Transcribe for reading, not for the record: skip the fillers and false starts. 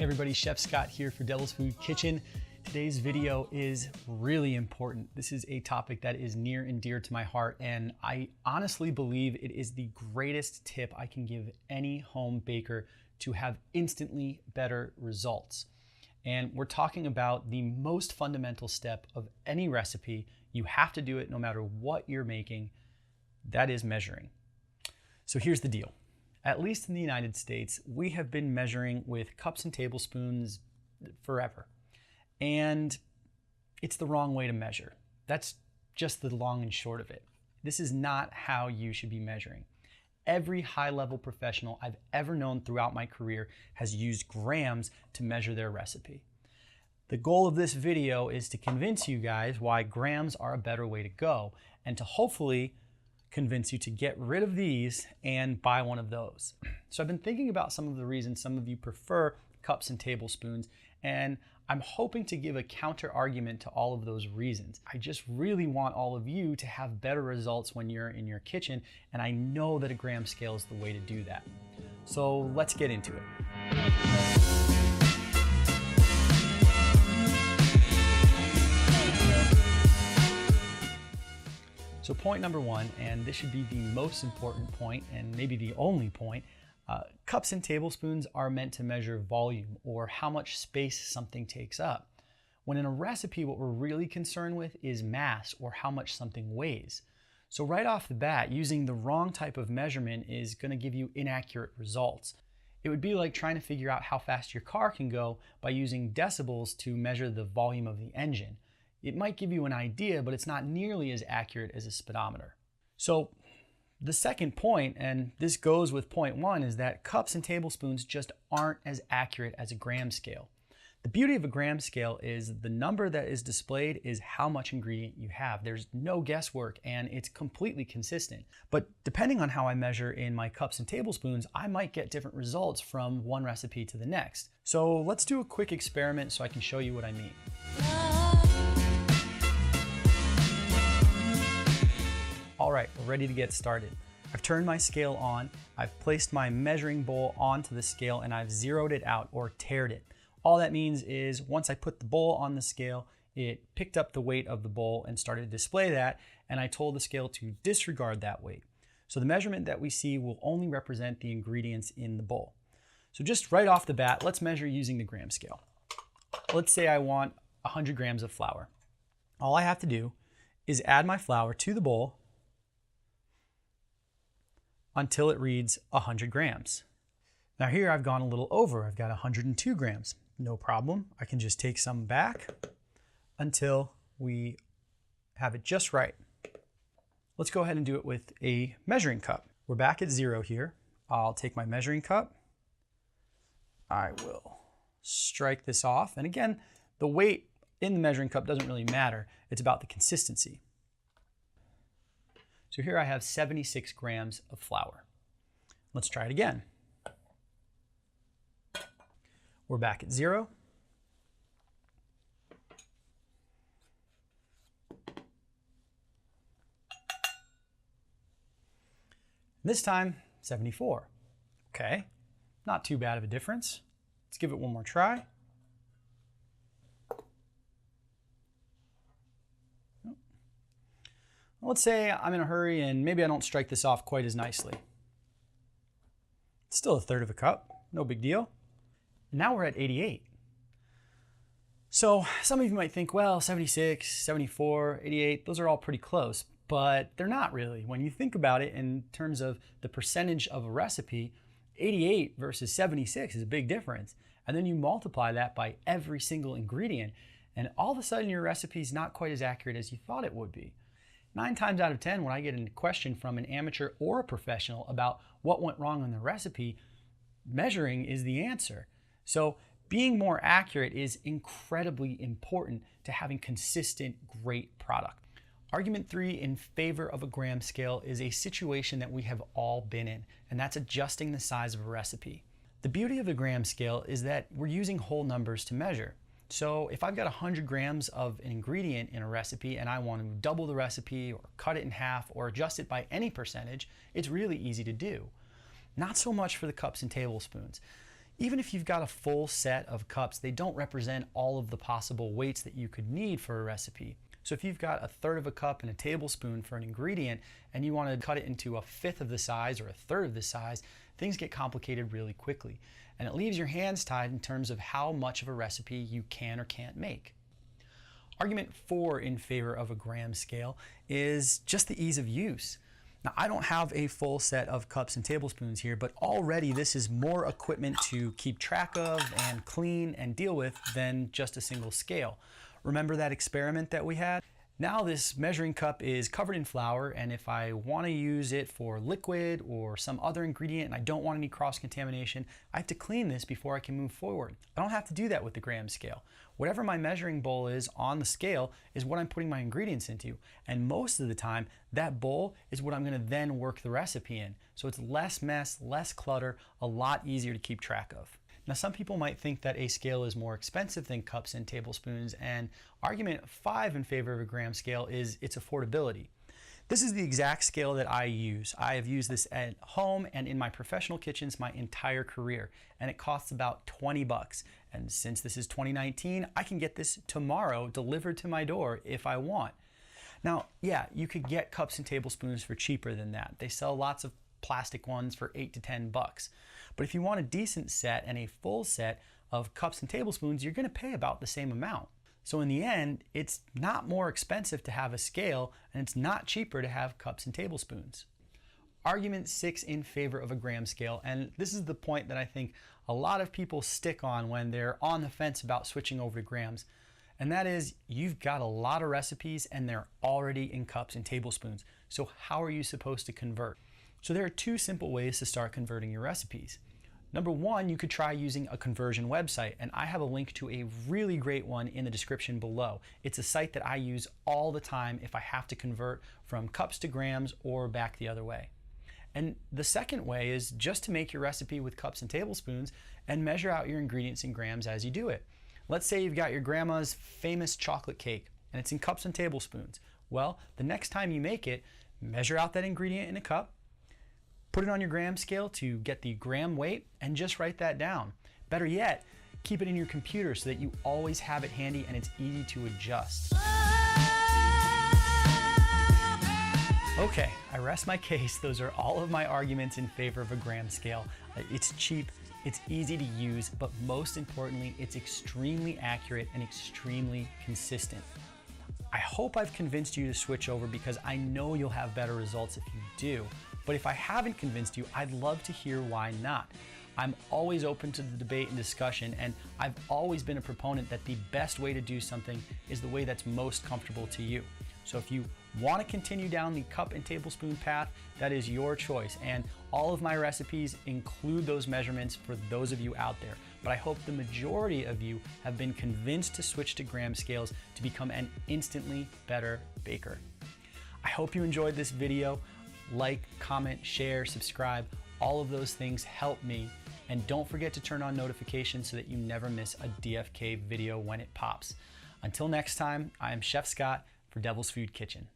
Everybody, Chef Scott here for Devil's Food Kitchen. Today's video is really important. This is a topic that is near and dear to my heart, and I honestly believe it is the greatest tip I can give any home baker to have instantly better results. And we're talking about the most fundamental step of any recipe. You have to do it no matter what you're making. That is measuring. So here's the deal. At least in the United States, we have been measuring with cups and tablespoons forever. And it's the wrong way to measure. That's just the long and short of it. This is not how you should be measuring. Every high-level professional I've ever known throughout my career has used grams to measure their recipe. The goal of this video is to convince you guys why grams are a better way to go, and to hopefully convince you to get rid of these and buy one of those. So I've been thinking about some of the reasons some of you prefer cups and tablespoons, and I'm hoping to give a counter argument to all of those reasons. I just really want all of you to have better results when you're in your kitchen, and I know that a gram scale is the way to do that. So let's get into it. So point number one, and this should be the most important point and maybe the only point, cups and tablespoons are meant to measure volume, or how much space something takes up. When in a recipe, what we're really concerned with is mass, or how much something weighs. So right off the bat, using the wrong type of measurement is going to give you inaccurate results. It would be like trying to figure out how fast your car can go by using decibels to measure the volume of the engine. It might give you an idea, but it's not nearly as accurate as a speedometer. So the second point, and this goes with point one, is that cups and tablespoons just aren't as accurate as a gram scale. The beauty of a gram scale is the number that is displayed is how much ingredient you have. There's no guesswork, and it's completely consistent. But depending on how I measure in my cups and tablespoons, I might get different results from one recipe to the next. So let's do a quick experiment so I can show you what I mean. All right, we're ready to get started. I've turned my scale on, I've placed my measuring bowl onto the scale, and I've zeroed it out, or tared it. All that means is once I put the bowl on the scale, it picked up the weight of the bowl and started to display that, and I told the scale to disregard that weight. So the measurement that we see will only represent the ingredients in the bowl. So just right off the bat, let's measure using the gram scale. Let's say I want 100 grams of flour. All I have to do is add my flour to the bowl until it reads 100 grams. Now here I've gone a little over. I've got 102 grams. No problem. I can just take some back until we have it just right. Let's go ahead and do it with a measuring cup. We're back at 0 here. I'll take my measuring cup. I will strike this off. And again, the weight in the measuring cup doesn't really matter. It's about the consistency. So here I have 76 grams of flour. Let's try it again. We're back at 0. This time, 74. Okay, not too bad of a difference. Let's give it one more try. Let's say I'm in a hurry and maybe I don't strike this off quite as nicely. It's still a third of a cup, no big deal. Now we're at 88. So some of you might think, well, 76, 74, 88, those are all pretty close, but they're not really. When you think about it in terms of the percentage of a recipe, 88 versus 76 is a big difference. And then you multiply that by every single ingredient, and all of a sudden your recipe is not quite as accurate as you thought it would be. 9 times out of 10, when I get a question from an amateur or a professional about what went wrong in the recipe, measuring is the answer. So being more accurate is incredibly important to having consistent, great product. Argument 3 in favor of a gram scale is a situation that we have all been in, and that's adjusting the size of a recipe. The beauty of the gram scale is that we're using whole numbers to measure. So if I've got 100 grams of an ingredient in a recipe and I want to double the recipe or cut it in half or adjust it by any percentage, it's really easy to do. Not so much for the cups and tablespoons. Even if you've got a full set of cups, they don't represent all of the possible weights that you could need for a recipe. So if you've got 1/3 of a cup and a tablespoon for an ingredient and you want to cut it into 1/5 of the size or 1/3 of the size, things get complicated really quickly. And it leaves your hands tied in terms of how much of a recipe you can or can't make. Argument 4 in favor of a gram scale is just the ease of use. Now, I don't have a full set of cups and tablespoons here, but already this is more equipment to keep track of and clean and deal with than just a single scale. Remember that experiment that we had? Now this measuring cup is covered in flour, and if I want to use it for liquid or some other ingredient and I don't want any cross-contamination, I have to clean this before I can move forward. I don't have to do that with the gram scale. Whatever my measuring bowl is on the scale is what I'm putting my ingredients into, and most of the time that bowl is what I'm going to then work the recipe in. So it's less mess, less clutter, a lot easier to keep track of. Now, some people might think that a scale is more expensive than cups and tablespoons, and argument 5 in favor of a gram scale is its affordability. This is the exact scale that I use. I have used this at home and in my professional kitchens my entire career, and it costs about 20 bucks. And since this is 2019, I can get this tomorrow delivered to my door if I want. Now, yeah, you could get cups and tablespoons for cheaper than that. They sell lots of plastic ones for 8 to 10 bucks. But if you want a decent set and a full set of cups and tablespoons, you're going to pay about the same amount. So in the end, it's not more expensive to have a scale, and it's not cheaper to have cups and tablespoons. Argument 6 in favor of a gram scale, and this is the point that I think a lot of people stick on when they're on the fence about switching over to grams, and that is you've got a lot of recipes and they're already in cups and tablespoons. So how are you supposed to convert? So there are 2 simple ways to start converting your recipes. Number 1, you could try using a conversion website, and I have a link to a really great one in the description below. It's a site that I use all the time if I have to convert from cups to grams or back the other way. And the second way is just to make your recipe with cups and tablespoons and measure out your ingredients in grams as you do it. Let's say you've got your grandma's famous chocolate cake and it's in cups and tablespoons. Well, the next time you make it, measure out that ingredient in a cup, put it on your gram scale to get the gram weight, and just write that down. Better yet, keep it in your computer so that you always have it handy and it's easy to adjust. Okay, I rest my case. Those are all of my arguments in favor of a gram scale. It's cheap, it's easy to use, but most importantly, it's extremely accurate and extremely consistent. I hope I've convinced you to switch over because I know you'll have better results if you do. But if I haven't convinced you, I'd love to hear why not. I'm always open to the debate and discussion, and I've always been a proponent that the best way to do something is the way that's most comfortable to you. So if you want to continue down the cup and tablespoon path, that is your choice. And all of my recipes include those measurements for those of you out there. But I hope the majority of you have been convinced to switch to gram scales to become an instantly better baker. I hope you enjoyed this video. Like, comment, share, subscribe. All of those things help me. And don't forget to turn on notifications so that you never miss a DFK video when it pops. Until next time, I am Chef Scott for Devil's Food Kitchen.